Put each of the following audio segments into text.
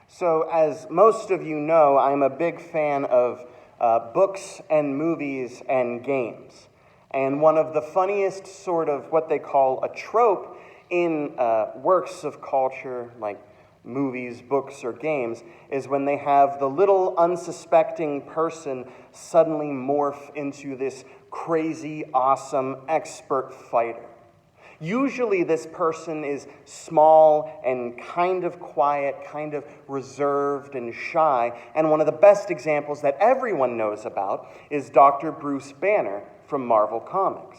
So, as most of you know, I'm a big fan of books and movies and games. And one of the funniest sort of what they call a trope in works of culture, like movies, books, or games, is when they have the little unsuspecting person suddenly morph into this crazy, awesome, expert fighter. Usually this person is small and kind of quiet, kind of reserved and shy, and one of the best examples that everyone knows about is Dr. Bruce Banner from Marvel Comics.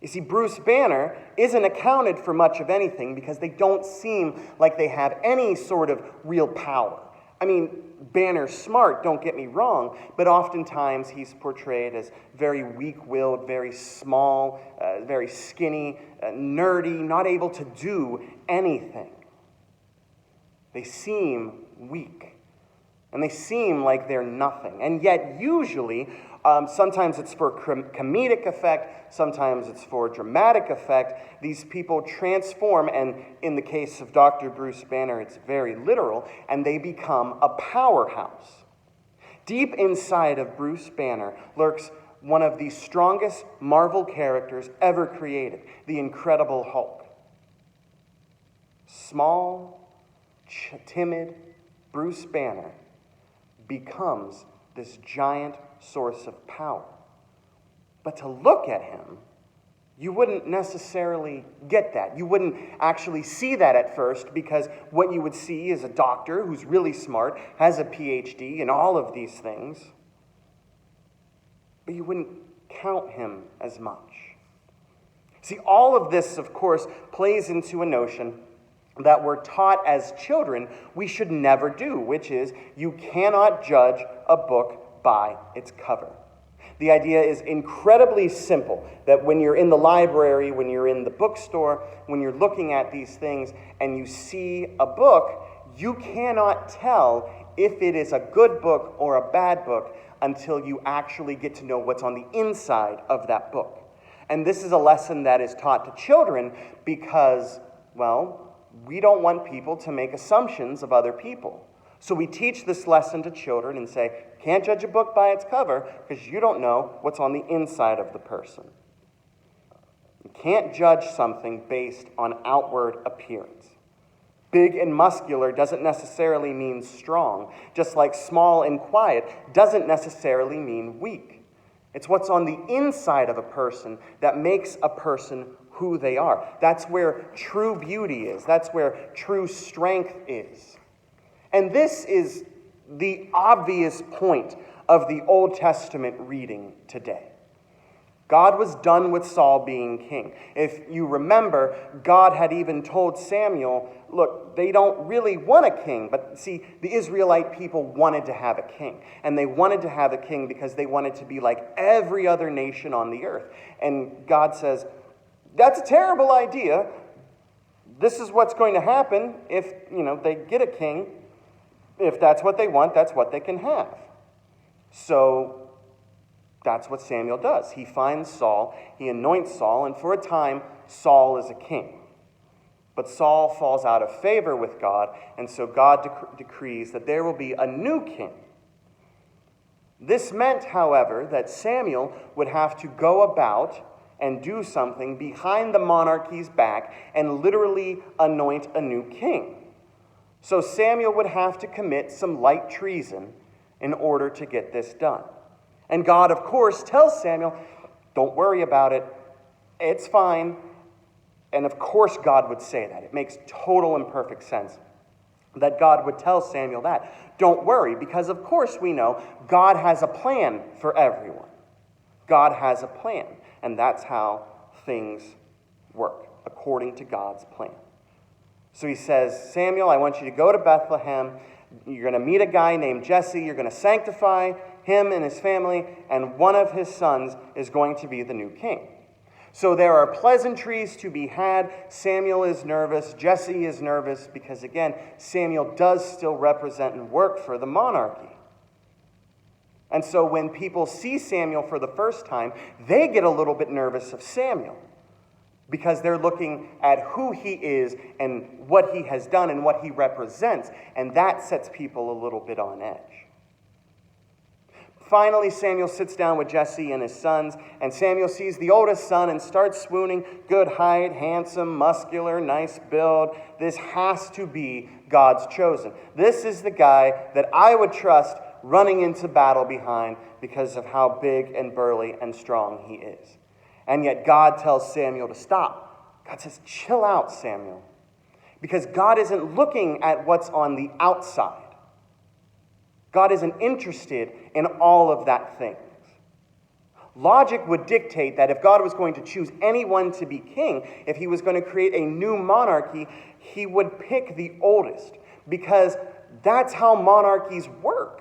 You see, Bruce Banner isn't accounted for much of anything because they don't seem like they have any sort of real power. I mean, Banner's smart, don't get me wrong, but oftentimes he's portrayed as very weak-willed, very small, very skinny, nerdy, not able to do anything. They seem weak, and they seem like they're nothing. And yet, usually, sometimes it's for comedic effect, sometimes it's for dramatic effect. These people transform, and in the case of Dr. Bruce Banner, it's very literal, and they become a powerhouse. Deep inside of Bruce Banner lurks one of the strongest Marvel characters ever created, the Incredible Hulk. Small, timid Bruce Banner becomes this giant source of power. But to look at him, you wouldn't necessarily get that. You wouldn't actually see that at first, because what you would see is a doctor who's really smart, has a PhD, and all of these things. But you wouldn't count him as much. See, all of this, of course, plays into a notion that we're taught as children we should never do, which is you cannot judge a book by its cover. The idea is incredibly simple, that when you're in the library, when you're in the bookstore, when you're looking at these things and you see a book, you cannot tell if it is a good book or a bad book until you actually get to know what's on the inside of that book. And this is a lesson that is taught to children because, well, we don't want people to make assumptions of other people. So we teach this lesson to children and say, can't judge a book by its cover because you don't know what's on the inside of the person. You can't judge something based on outward appearance. Big and muscular doesn't necessarily mean strong, just like small and quiet doesn't necessarily mean weak. It's what's on the inside of a person that makes a person who they are. That's where true beauty is. That's where true strength is. And this is the obvious point of the Old Testament reading today. God was done with Saul being king. If you remember, God had even told Samuel, look, they don't really want a king. But see, the Israelite people wanted to have a king. And they wanted to have a king because they wanted to be like every other nation on the earth. And God says, that's a terrible idea. This is what's going to happen if, they get a king. If that's what they want, that's what they can have. So that's what Samuel does. He finds Saul, he anoints Saul, and for a time, Saul is a king. But Saul falls out of favor with God, and so God decrees that there will be a new king. This meant, however, that Samuel would have to go about and do something behind the monarchy's back and literally anoint a new king. So Samuel would have to commit some light treason in order to get this done. And God, of course, tells Samuel, don't worry about it. It's fine. And of course God would say that. It makes total and perfect sense that God would tell Samuel that. Don't worry, because of course we know God has a plan for everyone. God has a plan. And that's how things work, according to God's plan. So he says, Samuel, I want you to go to Bethlehem. You're going to meet a guy named Jesse. You're going to sanctify him and his family, and one of his sons is going to be the new king. So there are pleasantries to be had. Samuel is nervous. Jesse is nervous because, again, Samuel does still represent and work for the monarchy. And so when people see Samuel for the first time, they get a little bit nervous of Samuel. because they're looking at who he is and what he has done and what he represents, and that sets people a little bit on edge. Finally, Samuel sits down with Jesse and his sons, and Samuel sees the oldest son and starts swooning. Good height, handsome, muscular, nice build. This has to be God's chosen. This is the guy that I would trust running into battle behind because of how big and burly and strong he is. And yet God tells Samuel to stop. God says, chill out, Samuel. Because God isn't looking at what's on the outside. God isn't interested in all of that things. Logic would dictate that if God was going to choose anyone to be king, if he was going to create a new monarchy, he would pick the oldest, because that's how monarchies work.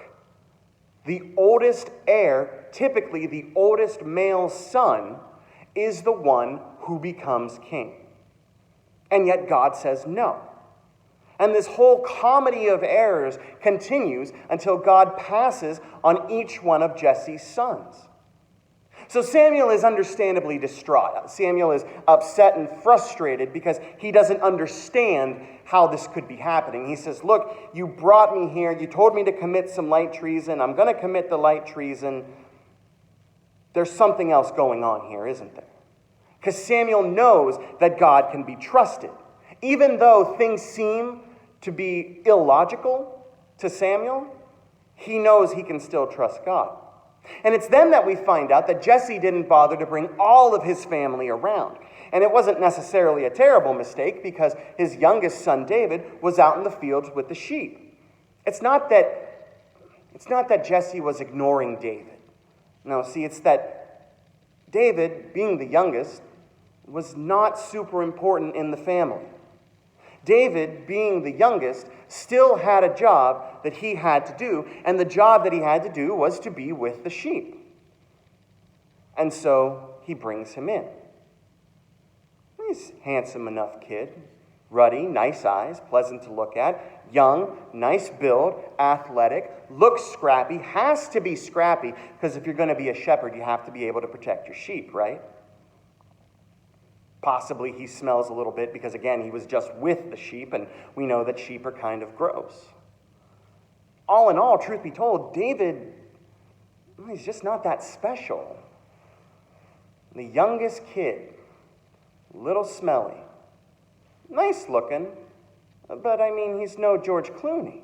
The oldest heir, typically the oldest male son, is the one who becomes king. And yet God says no. And this whole comedy of errors continues until God passes on each one of Jesse's sons. So Samuel is understandably distraught. Samuel is upset and frustrated because he doesn't understand how this could be happening. He says, look, you brought me here. You told me to commit some light treason. I'm going to commit the light treason. There's something else going on here, isn't there? Because Samuel knows that God can be trusted. Even though things seem to be illogical to Samuel, he knows he can still trust God. And it's then that we find out that Jesse didn't bother to bring all of his family around. And it wasn't necessarily a terrible mistake, because his youngest son, David, was out in the fields with the sheep. It's not that Jesse was ignoring David. No, see, it's that David, being the youngest, was not super important in the family. David, being the youngest, still had a job that he had to do, and the job that he had to do was to be with the sheep. And so he brings him in. He's a handsome enough kid, ruddy, nice eyes, pleasant to look at, young, nice build, athletic, looks scrappy, has to be scrappy, because if you're going to be a shepherd, you have to be able to protect your sheep, right? Possibly he smells a little bit because, again, he was just with the sheep, and we know that sheep are kind of gross. All in all, truth be told, David, he's just not that special. The youngest kid, little smelly, nice looking, but I mean, he's no George Clooney.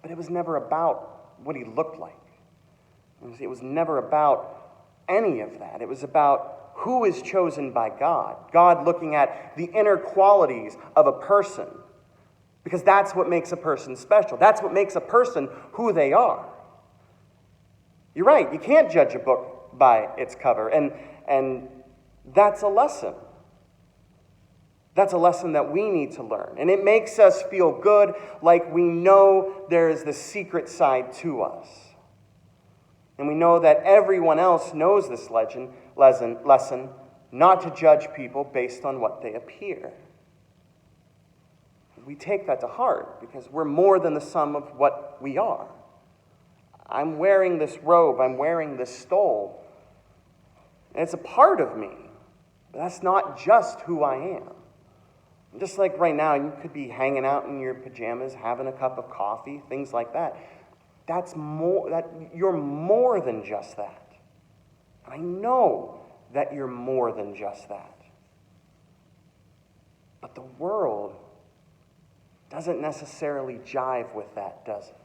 But it was never about what he looked like. It was never about any of that. It was about who is chosen by God. God looking at the inner qualities of a person. Because that's what makes a person special. That's what makes a person who they are. You're right, you can't judge a book by its cover. And that's a lesson. That's a lesson that we need to learn. And it makes us feel good, like we know there is the secret side to us. And we know that everyone else knows this lesson, not to judge people based on what they appear. We take that to heart because we're more than the sum of what we are. I'm wearing this robe, I'm wearing this stole, and it's a part of me, but that's not just who I am. Just like right now, you could be hanging out in your pajamas, having a cup of coffee, things like that. You're more than just that. I know that you're more than just that. But the world doesn't necessarily jive with that, does it?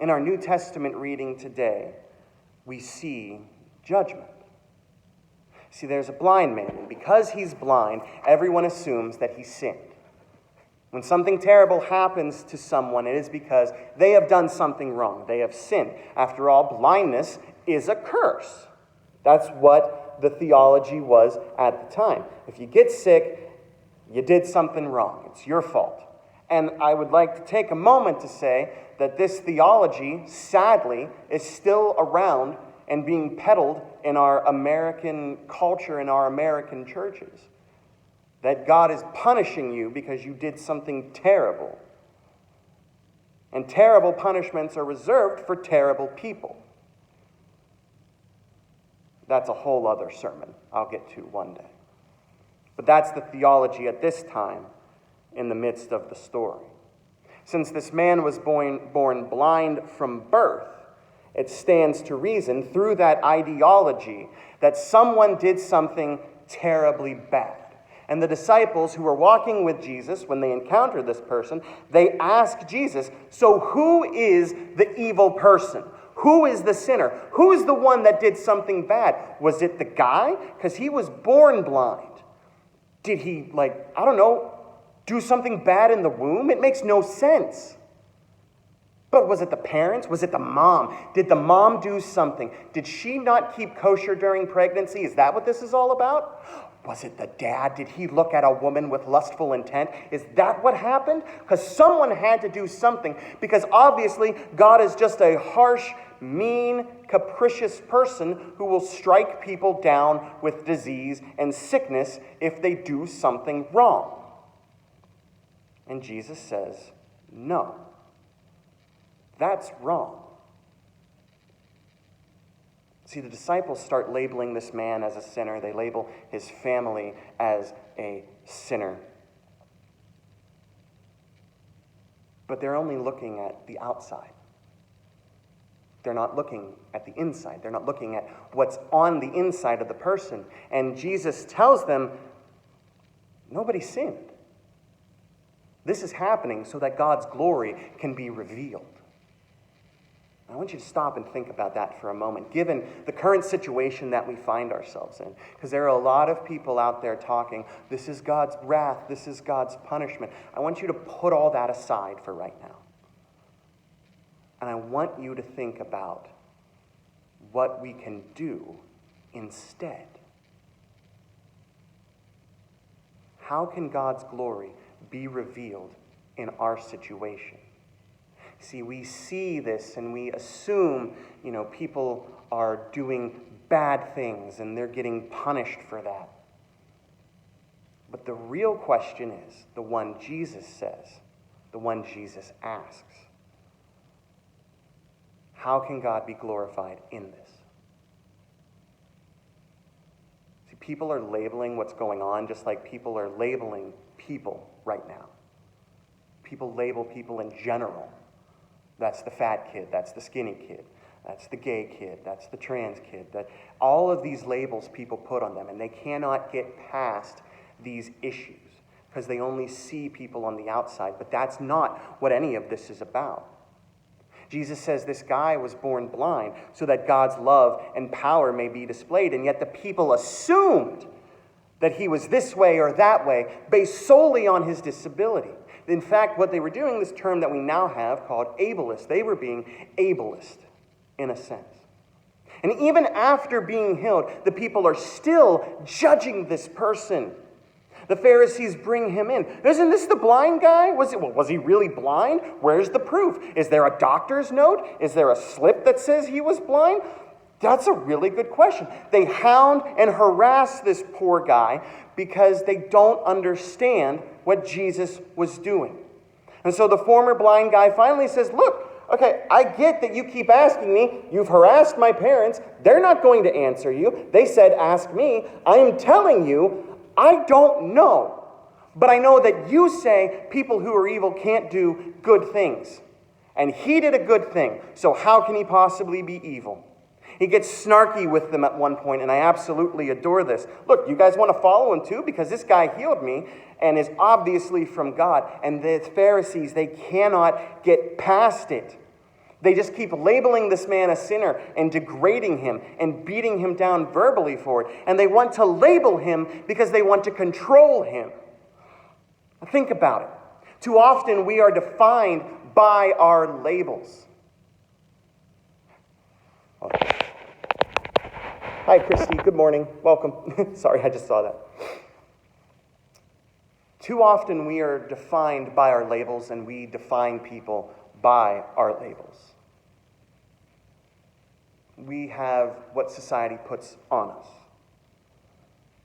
In our New Testament reading today, we see judgment. See, there's a blind man, and because he's blind, everyone assumes that he sinned. When something terrible happens to someone, it is because they have done something wrong. They have sinned. After all, blindness is a curse. That's what the theology was at the time. If you get sick, you did something wrong. It's your fault. And I would like to take a moment to say that this theology, sadly, is still around and being peddled in our American culture, in our American churches. That God is punishing you because you did something terrible. And terrible punishments are reserved for terrible people. That's a whole other sermon I'll get to one day. But that's the theology at this time in the midst of the story. Since this man was born blind from birth, it stands to reason through that ideology that someone did something terribly bad. And the disciples who were walking with Jesus, when they encountered this person, they ask Jesus, so who is the evil person? Who is the sinner? Who is the one that did something bad? Was it the guy? Because he was born blind. Did he, do something bad in the womb? It makes no sense. But was it the parents? Was it the mom? Did the mom do something? Did she not keep kosher during pregnancy? Is that what this is all about? Was it the dad? Did he look at a woman with lustful intent? Is that what happened? Because someone had to do something. Because obviously God is just a harsh, mean, capricious person who will strike people down with disease and sickness if they do something wrong. And Jesus says, no. That's wrong. See, the disciples start labeling this man as a sinner. They label his family as a sinner. But they're only looking at the outside. They're not looking at the inside. They're not looking at what's on the inside of the person. And Jesus tells them, nobody sinned. This is happening so that God's glory can be revealed. I want you to stop and think about that for a moment, given the current situation that we find ourselves in. Because there are a lot of people out there talking, this is God's wrath, this is God's punishment. I want you to put all that aside for right now. And I want you to think about what we can do instead. How can God's glory be revealed in our situation? See, we see this and we assume, people are doing bad things and they're getting punished for that. But the real question is the one Jesus says, the one Jesus asks. How can God be glorified in this? See, people are labeling what's going on just like people are labeling people right now. People label people in general. That's the fat kid, that's the skinny kid, that's the gay kid, that's the trans kid. All of these labels people put on them, and they cannot get past these issues because they only see people on the outside. But that's not what any of this is about. Jesus says this guy was born blind so that God's love and power may be displayed, and yet the people assumed that he was this way or that way based solely on his disability. In fact, what they were doing, this term that we now have called ableist, they were being ableist in a sense. And even after being healed, the people are still judging this person. The Pharisees bring him in. Isn't this the blind guy? Was he really blind? Where's the proof? Is there a doctor's note? Is there a slip that says he was blind? That's a really good question. They hound and harass this poor guy because they don't understand what Jesus was doing. And so the former blind guy finally says, look, okay, I get that you keep asking me. You've harassed my parents. They're not going to answer you. They said, ask me. I am telling you, I don't know. But I know that you say people who are evil can't do good things. And he did a good thing. So how can he possibly be evil? He gets snarky with them at one point, and I absolutely adore this. Look, you guys want to follow him too? Because this guy healed me and is obviously from God. And the Pharisees, they cannot get past it. They just keep labeling this man a sinner and degrading him and beating him down verbally for it. And they want to label him because they want to control him. Think about it. Too often we are defined by our labels. Hi, Christy. Good morning. Welcome. Sorry, I just saw that. Too often we are defined by our labels, and we define people by our labels. We have what society puts on us.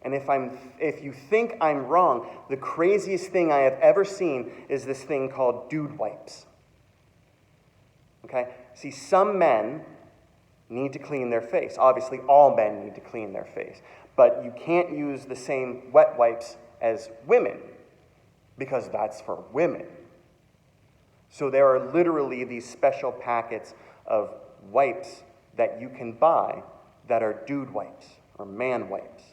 And if you think I'm wrong, the craziest thing I have ever seen is this thing called dude wipes. Okay? See, some men need to clean their face. Obviously, all men need to clean their face. But you can't use the same wet wipes as women, because that's for women. So there are literally these special packets of wipes that you can buy that are dude wipes or man wipes.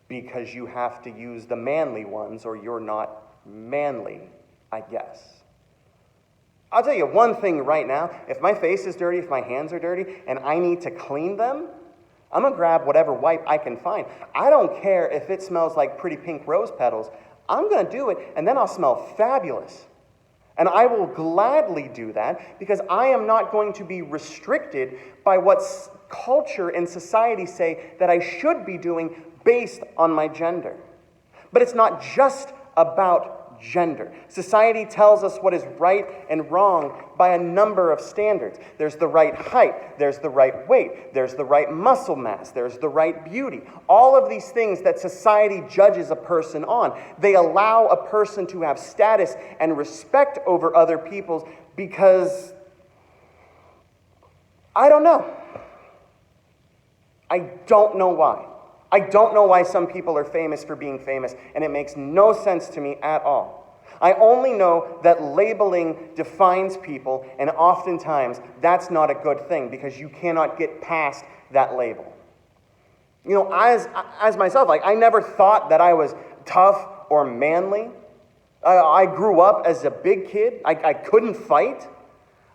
Because you have to use the manly ones or you're not manly, I guess. I'll tell you one thing right now. If my face is dirty, if my hands are dirty, and I need to clean them, I'm going to grab whatever wipe I can find. I don't care if it smells like pretty pink rose petals. I'm going to do it, and then I'll smell fabulous. And I will gladly do that because I am not going to be restricted by what culture and society say that I should be doing based on my gender. But it's not just about gender. Society tells us what is right and wrong by a number of standards. There's the right height, there's the right weight, there's the right muscle mass, there's the right beauty. All of these things that society judges a person on, they allow a person to have status and respect over other people's because, I don't know. I don't know why. I don't know why some people are famous for being famous, and it makes no sense to me at all. I only know that labeling defines people, and oftentimes that's not a good thing because you cannot get past that label. You know, as myself, I never thought that I was tough or manly. I grew up as a big kid. I couldn't fight.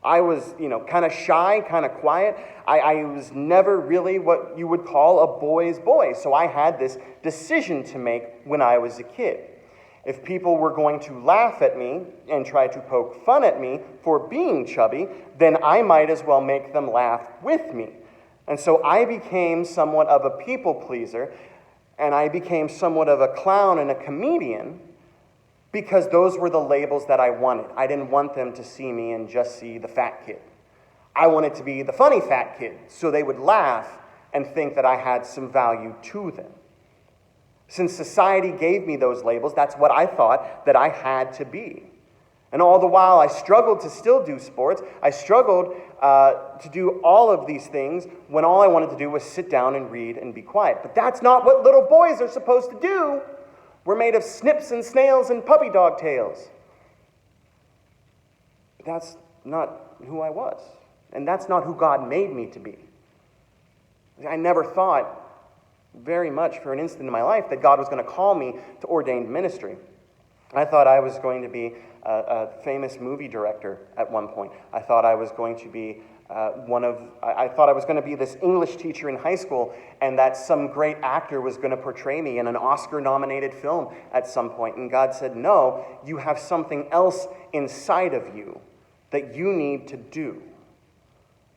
I was, kind of shy, kind of quiet. I was never really what you would call a boy's boy. So I had this decision to make when I was a kid. If people were going to laugh at me and try to poke fun at me for being chubby, then I might as well make them laugh with me. And so I became somewhat of a people pleaser, and I became somewhat of a clown and a comedian, because those were the labels that I wanted. I didn't want them to see me and just see the fat kid. I wanted to be the funny fat kid, so they would laugh and think that I had some value to them. Since society gave me those labels, that's what I thought that I had to be. And all the while, I struggled to still do sports. I struggled to do all of these things when all I wanted to do was sit down and read and be quiet. But that's not what little boys are supposed to do. We're made of snips and snails and puppy dog tails. But that's not who I was. And that's not who God made me to be. I never thought very much for an instant in my life that God was going to call me to ordained ministry. I thought I was going to be a famous movie director at one point. I thought I was going to be I thought I was going to be this English teacher in high school, and that some great actor was going to portray me in an Oscar-nominated film at some point. And God said, no, you have something else inside of you that you need to do.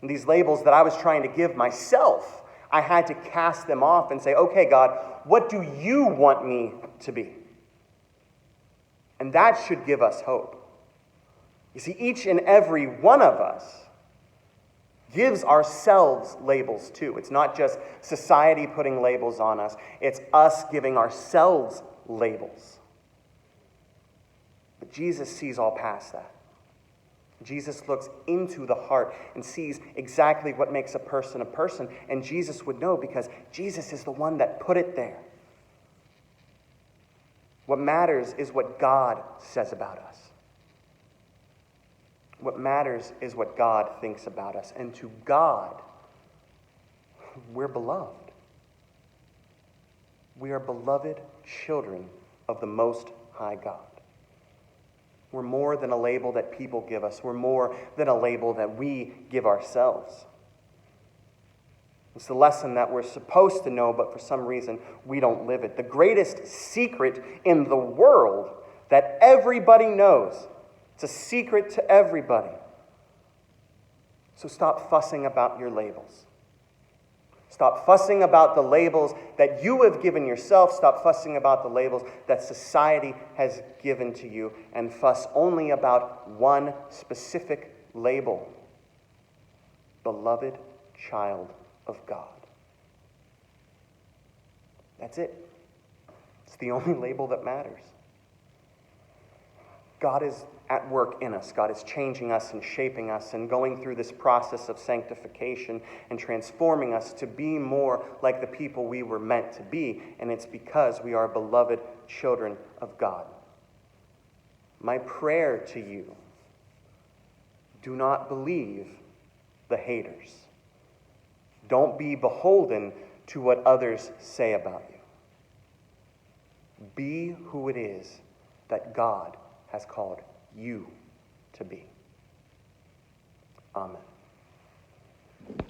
And these labels that I was trying to give myself, I had to cast them off and say, okay, God, what do you want me to be? And that should give us hope. You see, each and every one of us gives ourselves labels too. It's not just society putting labels on us. It's us giving ourselves labels. But Jesus sees all past that. Jesus looks into the heart and sees exactly what makes a person, and Jesus would know because Jesus is the one that put it there. What matters is what God says about us. What matters is what God thinks about us. And to God, we're beloved. We are beloved children of the Most High God. We're more than a label that people give us. We're more than a label that we give ourselves. It's the lesson that we're supposed to know, but for some reason we don't live it. The greatest secret in the world that everybody knows. It's a secret to everybody. So stop fussing about your labels. Stop fussing about the labels that you have given yourself. Stop fussing about the labels that society has given to you. And fuss only about one specific label. Beloved child of God. That's it. It's the only label that matters. God is at work in us. God is changing us and shaping us and going through this process of sanctification and transforming us to be more like the people we were meant to be. And it's because we are beloved children of God. My prayer to you, do not believe the haters. Don't be beholden to what others say about you. Be who it is that God has called you to be. Amen.